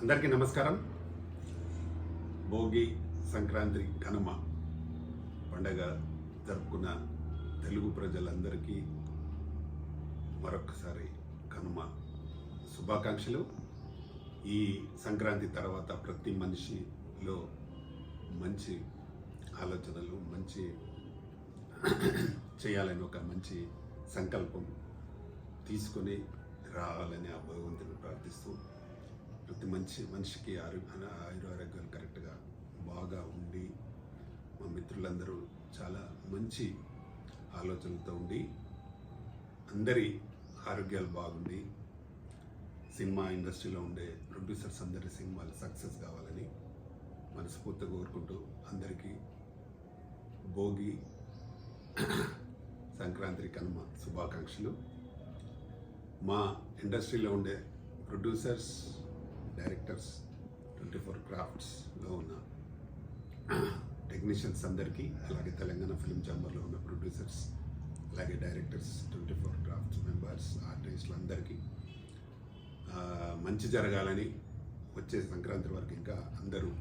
అందరికీ నమస్కారం. భోగి, సంక్రాంతి, కనుమ పండగ జరుపుకున్న తెలుగు ప్రజలందరికీ మరొకసారి కనుమ శుభాకాంక్షలు. ఈ సంక్రాంతి తర్వాత ప్రతి మనిషిలో మంచి ఆలోచనలు, మంచి చేయాలని ఒక మంచి సంకల్పం తీసుకొని రావాలని ఆ భగవంతుని ప్రార్థిస్తూ ప్రతి మనిషికి ఆరోగ్యాలు కరెక్ట్గా బాగా ఉండి, మా మిత్రులందరూ చాలా మంచి ఆలోచనలతో ఉండి అందరి ఆరోగ్యాలు బాగుండి సినిమా ఇండస్ట్రీలో ఉండే ప్రొడ్యూసర్స్ అందరి సినిమాలు సక్సెస్ కావాలని మనస్ఫూర్తిగా కోరుకుంటూ అందరికీ భోగి, సంక్రాంతి, కనుమ శుభాకాంక్షలు. మా ఇండస్ట్రీలో ఉండే ప్రొడ్యూసర్స్, డైరెక్టర్స్, 24 క్రాఫ్ట్స్లో ఉన్న టెక్నీషియన్స్ అందరికీ, అలాగే తెలంగాణ ఫిల్మ్ ఛాంబర్లో ఉన్న ప్రొడ్యూసర్స్, అలాగే డైరెక్టర్స్, 24 క్రాఫ్ట్స్ మెంబర్స్, ఆర్టిస్టులు అందరికీ మంచి జరగాలని, వచ్చే సంక్రాంతి వరకు ఇంకా అందరూ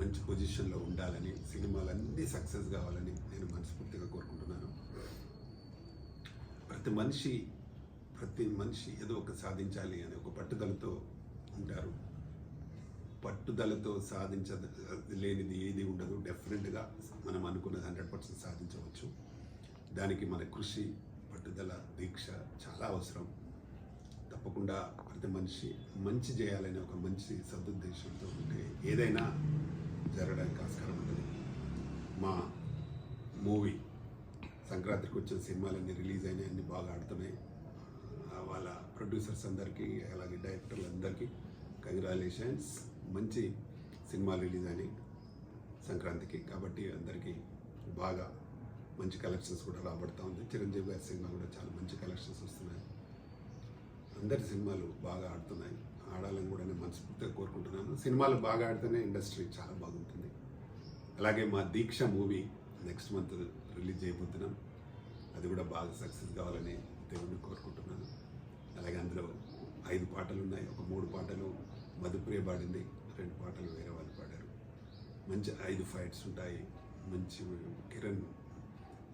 మంచి పొజిషన్లో ఉండాలని, సినిమాలన్నీ సక్సెస్ కావాలని నేను మనస్ఫూర్తిగా కోరుకుంటున్నాను. ప్రతి మనిషి ఏదో ఒక సాధించాలి అనే ఒక పట్టుదలతో ఉంటారు. పట్టుదలతో సాధించలేనిది ఏది ఉండదు. డెఫినెట్గా మనం అనుకున్నది 100% సాధించవచ్చు. దానికి మన కృషి, పట్టుదల, దీక్ష చాలా అవసరం. తప్పకుండా ప్రతి మనిషి మంచి చేయాలనే ఒక మంచి సదుద్దేశంతో ఉంటే ఏదైనా జరగడానికి ఆస్కారం ఉంటుంది. మా మూవీ సంక్రాంతికి వచ్చిన సినిమాలన్నీ రిలీజ్ అయినాయి, అన్నీ బాగా ఆడుతున్నాయి. వాళ్ళ ప్రొడ్యూసర్స్ అందరికీ, అలాగే డైరెక్టర్లు అందరికీ కంగ్రాచులేషన్స్. మంచి సినిమా రిలీజ్ అయినాయి సంక్రాంతికి, కాబట్టి అందరికీ బాగా మంచి కలెక్షన్స్ కూడా రాబడుతూ ఉంది. చిరంజీవి గారి సినిమా కూడా చాలా మంచి కలెక్షన్స్ వస్తున్నాయి. అందరి సినిమాలు బాగా ఆడుతున్నాయి, ఆడాలని కూడా నేను మనస్ఫూర్తిగా కోరుకుంటున్నాను. సినిమాలు బాగా ఆడితేనే ఇండస్ట్రీ చాలా బాగుంటుంది. అలాగే మా దీక్ష మూవీ నెక్స్ట్ మంత్ రిలీజ్ చేయబోతున్నాం. అది కూడా బాగా సక్సెస్ కావాలని దేవుడిని కోరుకుంటున్నాను. అలాగే అందులో 5 పాటలు ఉన్నాయి. ఒక 3 పాటలు మధుప్రియ పాడింది, 2 పాటలు వేరే వాళ్ళు పాడారు. మంచి 5 ఫైట్స్ ఉంటాయి. మంచి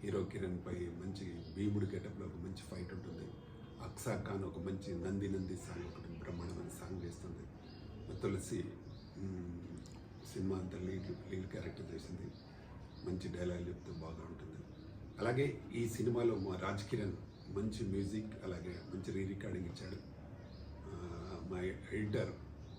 హీరో కిరణ్ పై మంచి భీముడి గెటప్లో ఒక మంచి ఫైట్ ఉంటుంది. అక్సా ఖాన్ ఒక మంచి నంది సాంగ్, ఒకటి బ్రహ్మాండమైన సాంగ్ చేస్తుంది. తులసి సినిమా అంతా లీడ్ క్యారెక్టర్ చేసింది. మంచి డైలాగ్ చెప్తూ బాగా ఉంటుంది. అలాగే ఈ సినిమాలో మా రాజ్ కిరణ్ మంచి మ్యూజిక్, అలాగే మంచి రీ రికార్డింగ్ ఇచ్చాడు. మా ఎడిటర్